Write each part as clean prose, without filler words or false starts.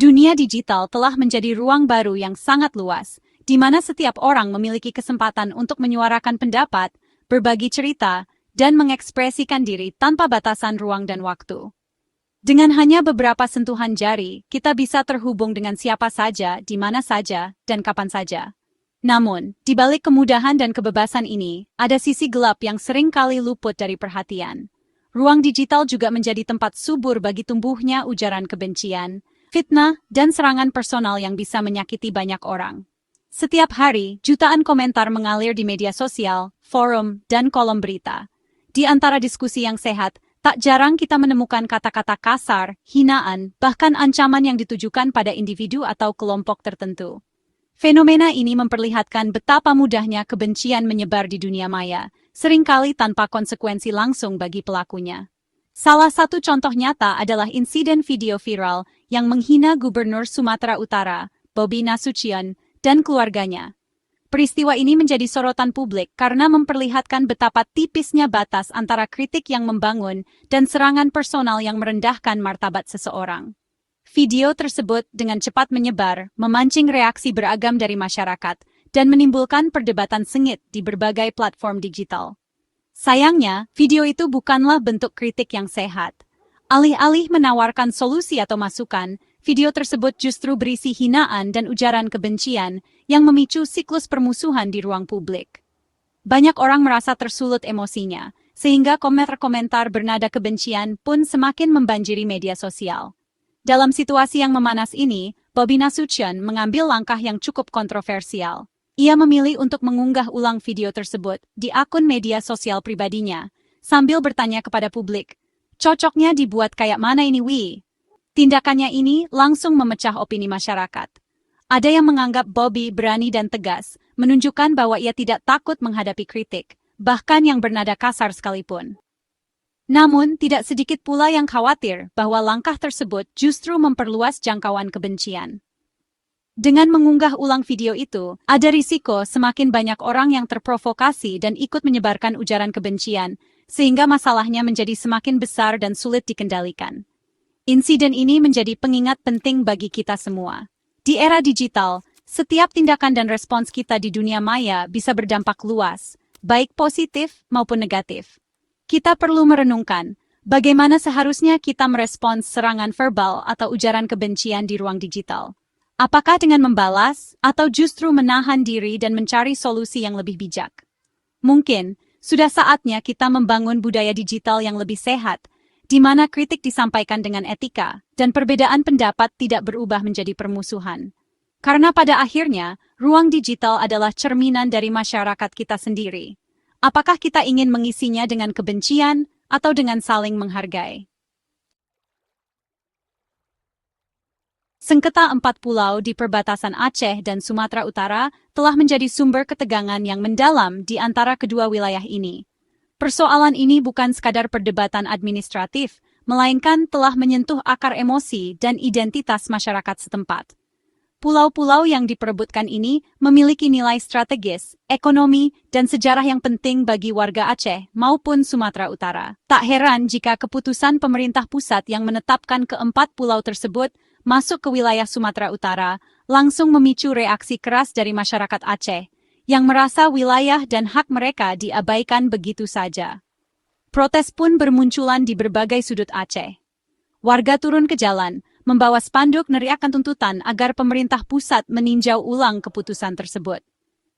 Dunia digital telah menjadi ruang baru yang sangat luas, di mana setiap orang memiliki kesempatan untuk menyuarakan pendapat, berbagi cerita, dan mengekspresikan diri tanpa batasan ruang dan waktu. Dengan hanya beberapa sentuhan jari, kita bisa terhubung dengan siapa saja, di mana saja, dan kapan saja. Namun, di balik kemudahan dan kebebasan ini, ada sisi gelap yang sering kali luput dari perhatian. Ruang digital juga menjadi tempat subur bagi tumbuhnya ujaran kebencian, fitnah, dan serangan personal yang bisa menyakiti banyak orang. Setiap hari, jutaan komentar mengalir di media sosial, forum, dan kolom berita. Di antara diskusi yang sehat, tak jarang kita menemukan kata-kata kasar, hinaan, bahkan ancaman yang ditujukan pada individu atau kelompok tertentu. Fenomena ini memperlihatkan betapa mudahnya kebencian menyebar di dunia maya, seringkali tanpa konsekuensi langsung bagi pelakunya. Salah satu contoh nyata adalah insiden video viral yang menghina Gubernur Sumatera Utara, Bobi Nasution, dan keluarganya. Peristiwa ini menjadi sorotan publik karena memperlihatkan betapa tipisnya batas antara kritik yang membangun dan serangan personal yang merendahkan martabat seseorang. Video tersebut dengan cepat menyebar, memancing reaksi beragam dari masyarakat, dan menimbulkan perdebatan sengit di berbagai platform digital. Sayangnya, video itu bukanlah bentuk kritik yang sehat. Alih-alih menawarkan solusi atau masukan, video tersebut justru berisi hinaan dan ujaran kebencian yang memicu siklus permusuhan di ruang publik. Banyak orang merasa tersulut emosinya, sehingga komentar-komentar bernada kebencian pun semakin membanjiri media sosial. Dalam situasi yang memanas ini, Bobi Nasution mengambil langkah yang cukup kontroversial. Ia memilih untuk mengunggah ulang video tersebut di akun media sosial pribadinya, sambil bertanya kepada publik, "Cocoknya dibuat kayak mana ini, Wi?" Tindakannya ini langsung memecah opini masyarakat. Ada yang menganggap Bobi berani dan tegas, menunjukkan bahwa ia tidak takut menghadapi kritik, bahkan yang bernada kasar sekalipun. Namun, tidak sedikit pula yang khawatir bahwa langkah tersebut justru memperluas jangkauan kebencian. Dengan mengunggah ulang video itu, ada risiko semakin banyak orang yang terprovokasi dan ikut menyebarkan ujaran kebencian, sehingga masalahnya menjadi semakin besar dan sulit dikendalikan. Insiden ini menjadi pengingat penting bagi kita semua. Di era digital, setiap tindakan dan respons kita di dunia maya bisa berdampak luas, baik positif maupun negatif. Kita perlu merenungkan, bagaimana seharusnya kita merespons serangan verbal atau ujaran kebencian di ruang digital. Apakah dengan membalas, atau justru menahan diri dan mencari solusi yang lebih bijak? Mungkin, sudah saatnya kita membangun budaya digital yang lebih sehat, di mana kritik disampaikan dengan etika, dan perbedaan pendapat tidak berubah menjadi permusuhan. Karena pada akhirnya, ruang digital adalah cerminan dari masyarakat kita sendiri. Apakah kita ingin mengisinya dengan kebencian, atau dengan saling menghargai? Sengketa 4 pulau di perbatasan Aceh dan Sumatera Utara telah menjadi sumber ketegangan yang mendalam di antara kedua wilayah ini. Persoalan ini bukan sekadar perdebatan administratif, melainkan telah menyentuh akar emosi dan identitas masyarakat setempat. Pulau-pulau yang diperebutkan ini memiliki nilai strategis, ekonomi, dan sejarah yang penting bagi warga Aceh maupun Sumatera Utara. Tak heran jika keputusan pemerintah pusat yang menetapkan keempat pulau tersebut masuk ke wilayah Sumatera Utara langsung memicu reaksi keras dari masyarakat Aceh, yang merasa wilayah dan hak mereka diabaikan begitu saja. Protes pun bermunculan di berbagai sudut Aceh. Warga turun ke jalan, membawa spanduk meneriakkan tuntutan agar pemerintah pusat meninjau ulang keputusan tersebut.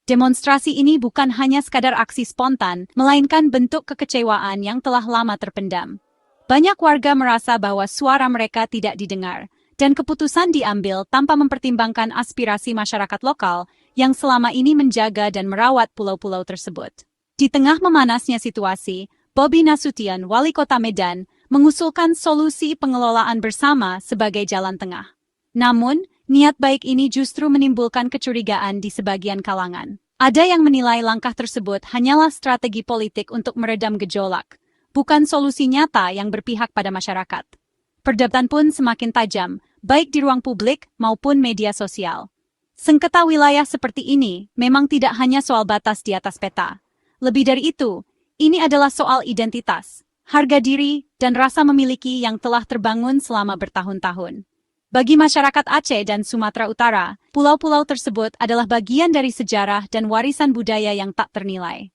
Demonstrasi ini bukan hanya sekadar aksi spontan, melainkan bentuk kekecewaan yang telah lama terpendam. Banyak warga merasa bahwa suara mereka tidak didengar, dan keputusan diambil tanpa mempertimbangkan aspirasi masyarakat lokal yang selama ini menjaga dan merawat pulau-pulau tersebut. Di tengah memanasnya situasi, Bobi Nasution, Wali Kota Medan, mengusulkan solusi pengelolaan bersama sebagai jalan tengah. Namun, niat baik ini justru menimbulkan kecurigaan di sebagian kalangan. Ada yang menilai langkah tersebut hanyalah strategi politik untuk meredam gejolak, bukan solusi nyata yang berpihak pada masyarakat. Perdebatan pun semakin tajam, baik di ruang publik maupun media sosial. Sengketa wilayah seperti ini memang tidak hanya soal batas di atas peta. Lebih dari itu, ini adalah soal identitas, harga diri, dan rasa memiliki yang telah terbangun selama bertahun-tahun. Bagi masyarakat Aceh dan Sumatera Utara, pulau-pulau tersebut adalah bagian dari sejarah dan warisan budaya yang tak ternilai.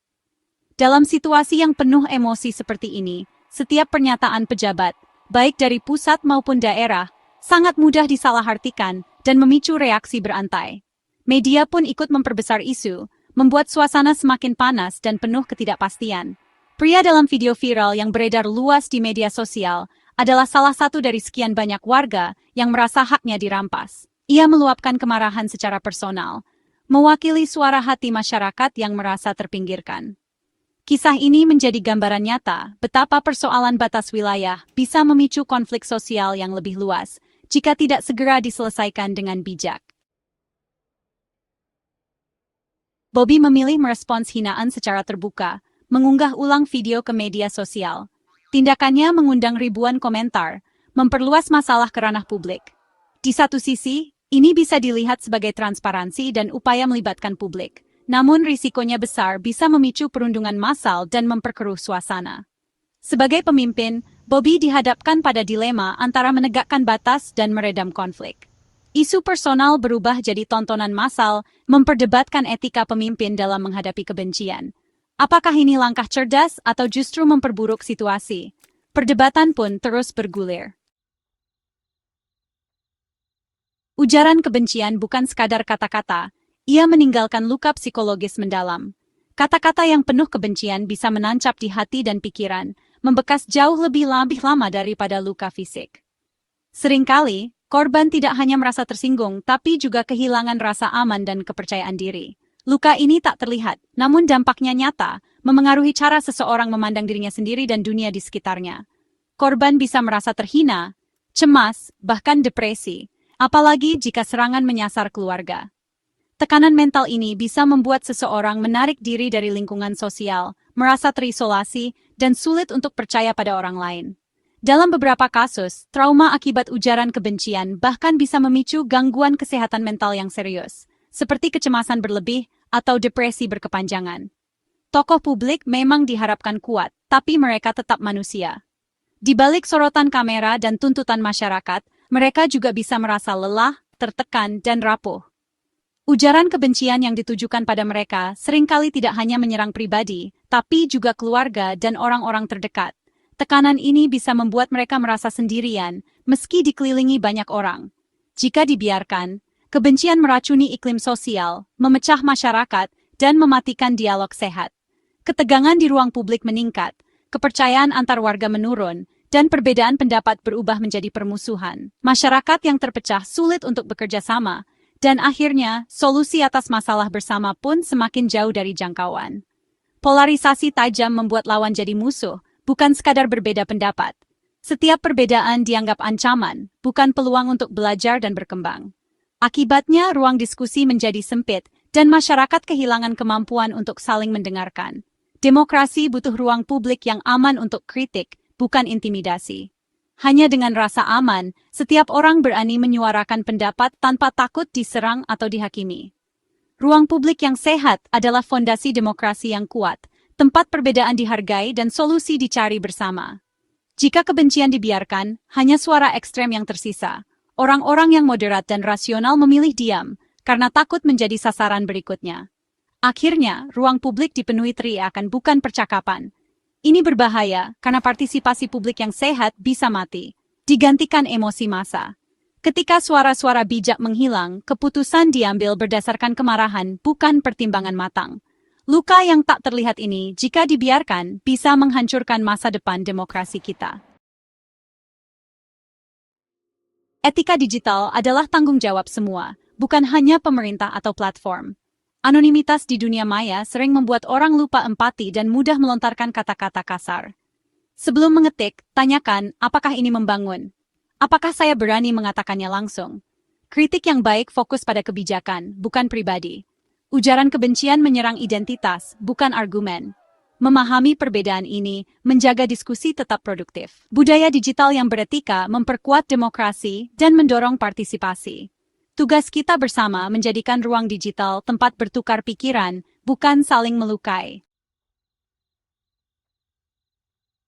Dalam situasi yang penuh emosi seperti ini, setiap pernyataan pejabat, baik dari pusat maupun daerah, sangat mudah disalahartikan dan memicu reaksi berantai. Media pun ikut memperbesar isu, membuat suasana semakin panas dan penuh ketidakpastian. Pria dalam video viral yang beredar luas di media sosial adalah salah satu dari sekian banyak warga yang merasa haknya dirampas. Ia meluapkan kemarahan secara personal, mewakili suara hati masyarakat yang merasa terpinggirkan. Kisah ini menjadi gambaran nyata betapa persoalan batas wilayah bisa memicu konflik sosial yang lebih luas jika tidak segera diselesaikan dengan bijak. Bobby memilih merespons hinaan secara terbuka, mengunggah ulang video ke media sosial. Tindakannya mengundang ribuan komentar, memperluas masalah ke ranah publik. Di satu sisi, ini bisa dilihat sebagai transparansi dan upaya melibatkan publik. Namun risikonya besar bisa memicu perundungan massal dan memperkeruh suasana. Sebagai pemimpin, Bobby dihadapkan pada dilema antara menegakkan batas dan meredam konflik. Isu personal berubah jadi tontonan massal, memperdebatkan etika pemimpin dalam menghadapi kebencian. Apakah ini langkah cerdas atau justru memperburuk situasi? Perdebatan pun terus bergulir. Ujaran kebencian bukan sekadar kata-kata, ia meninggalkan luka psikologis mendalam. Kata-kata yang penuh kebencian bisa menancap di hati dan pikiran, membekas jauh lebih lama daripada luka fisik. Seringkali, korban tidak hanya merasa tersinggung, tapi juga kehilangan rasa aman dan kepercayaan diri. Luka ini tak terlihat, namun dampaknya nyata, memengaruhi cara seseorang memandang dirinya sendiri dan dunia di sekitarnya. Korban bisa merasa terhina, cemas, bahkan depresi, apalagi jika serangan menyasar keluarga. Tekanan mental ini bisa membuat seseorang menarik diri dari lingkungan sosial, merasa terisolasi, dan sulit untuk percaya pada orang lain. Dalam beberapa kasus, trauma akibat ujaran kebencian bahkan bisa memicu gangguan kesehatan mental yang serius, seperti kecemasan berlebih atau depresi berkepanjangan. Tokoh publik memang diharapkan kuat, tapi mereka tetap manusia. Di balik sorotan kamera dan tuntutan masyarakat, mereka juga bisa merasa lelah, tertekan, dan rapuh. Ujaran kebencian yang ditujukan pada mereka seringkali tidak hanya menyerang pribadi, tapi juga keluarga dan orang-orang terdekat. Tekanan ini bisa membuat mereka merasa sendirian, meski dikelilingi banyak orang. Jika dibiarkan, kebencian meracuni iklim sosial, memecah masyarakat, dan mematikan dialog sehat. Ketegangan di ruang publik meningkat, kepercayaan antar warga menurun, dan perbedaan pendapat berubah menjadi permusuhan. Masyarakat yang terpecah sulit untuk bekerja sama, dan akhirnya solusi atas masalah bersama pun semakin jauh dari jangkauan. Polarisasi tajam membuat lawan jadi musuh, bukan sekadar berbeda pendapat. Setiap perbedaan dianggap ancaman, bukan peluang untuk belajar dan berkembang. Akibatnya, ruang diskusi menjadi sempit, dan masyarakat kehilangan kemampuan untuk saling mendengarkan. Demokrasi butuh ruang publik yang aman untuk kritik, bukan intimidasi. Hanya dengan rasa aman, setiap orang berani menyuarakan pendapat tanpa takut diserang atau dihakimi. Ruang publik yang sehat adalah fondasi demokrasi yang kuat, tempat perbedaan dihargai dan solusi dicari bersama. Jika kebencian dibiarkan, hanya suara ekstrem yang tersisa. Orang-orang yang moderat dan rasional memilih diam, karena takut menjadi sasaran berikutnya. Akhirnya, ruang publik dipenuhi teriakan bukan percakapan. Ini berbahaya, karena partisipasi publik yang sehat bisa mati, digantikan emosi massa. Ketika suara-suara bijak menghilang, keputusan diambil berdasarkan kemarahan, bukan pertimbangan matang. Luka yang tak terlihat ini, jika dibiarkan, bisa menghancurkan masa depan demokrasi kita. Etika digital adalah tanggung jawab semua, bukan hanya pemerintah atau platform. Anonimitas di dunia maya sering membuat orang lupa empati dan mudah melontarkan kata-kata kasar. Sebelum mengetik, tanyakan apakah ini membangun. Apakah saya berani mengatakannya langsung? Kritik yang baik fokus pada kebijakan, bukan pribadi. Ujaran kebencian menyerang identitas, bukan argumen. Memahami perbedaan ini, menjaga diskusi tetap produktif. Budaya digital yang beretika memperkuat demokrasi dan mendorong partisipasi. Tugas kita bersama menjadikan ruang digital tempat bertukar pikiran, bukan saling melukai.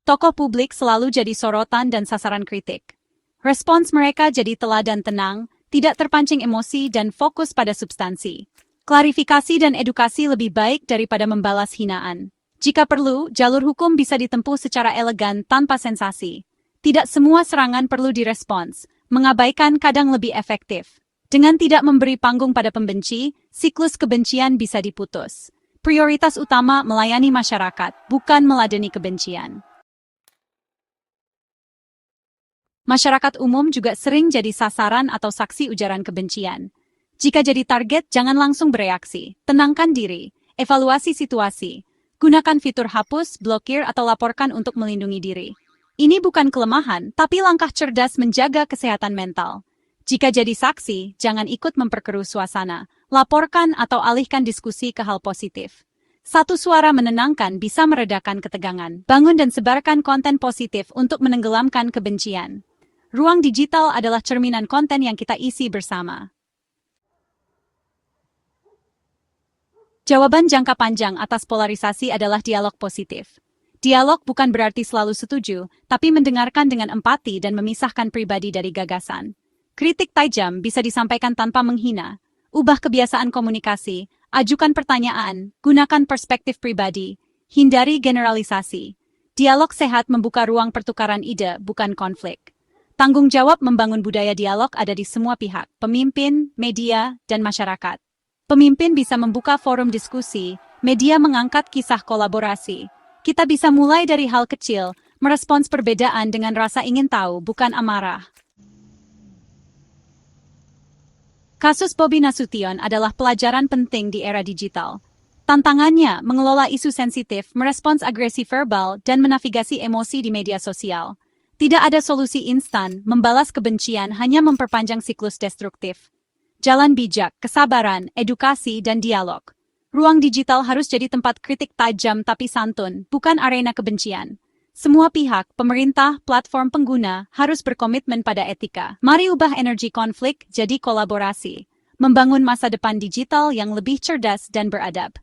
Tokoh publik selalu jadi sorotan dan sasaran kritik. Respons mereka jadi teladan tenang, tidak terpancing emosi dan fokus pada substansi. Klarifikasi dan edukasi lebih baik daripada membalas hinaan. Jika perlu, jalur hukum bisa ditempuh secara elegan tanpa sensasi. Tidak semua serangan perlu direspons, mengabaikan kadang lebih efektif. Dengan tidak memberi panggung pada pembenci, siklus kebencian bisa diputus. Prioritas utama melayani masyarakat, bukan meladeni kebencian. Masyarakat umum juga sering jadi sasaran atau saksi ujaran kebencian. Jika jadi target, jangan langsung bereaksi. Tenangkan diri, evaluasi situasi. Gunakan fitur hapus, blokir, atau laporkan untuk melindungi diri. Ini bukan kelemahan, tapi langkah cerdas menjaga kesehatan mental. Jika jadi saksi, jangan ikut memperkeruh suasana. Laporkan atau alihkan diskusi ke hal positif. Satu suara menenangkan bisa meredakan ketegangan. Bangun dan sebarkan konten positif untuk menenggelamkan kebencian. Ruang digital adalah cerminan konten yang kita isi bersama. Jawaban jangka panjang atas polarisasi adalah dialog positif. Dialog bukan berarti selalu setuju, tapi mendengarkan dengan empati dan memisahkan pribadi dari gagasan. Kritik tajam bisa disampaikan tanpa menghina. Ubah kebiasaan komunikasi, ajukan pertanyaan, gunakan perspektif pribadi, hindari generalisasi. Dialog sehat membuka ruang pertukaran ide, bukan konflik. Tanggung jawab membangun budaya dialog ada di semua pihak, pemimpin, media, dan masyarakat. Pemimpin bisa membuka forum diskusi, media mengangkat kisah kolaborasi. Kita bisa mulai dari hal kecil, merespons perbedaan dengan rasa ingin tahu, bukan amarah. Kasus Bobi Nasution adalah pelajaran penting di era digital. Tantangannya mengelola isu sensitif, merespons agresi verbal, dan menavigasi emosi di media sosial. Tidak ada solusi instan, membalas kebencian hanya memperpanjang siklus destruktif. Jalan bijak, kesabaran, edukasi, dan dialog. Ruang digital harus jadi tempat kritik tajam tapi santun, bukan arena kebencian. Semua pihak, pemerintah, platform pengguna, harus berkomitmen pada etika. Mari ubah energi konflik jadi kolaborasi. Membangun masa depan digital yang lebih cerdas dan beradab.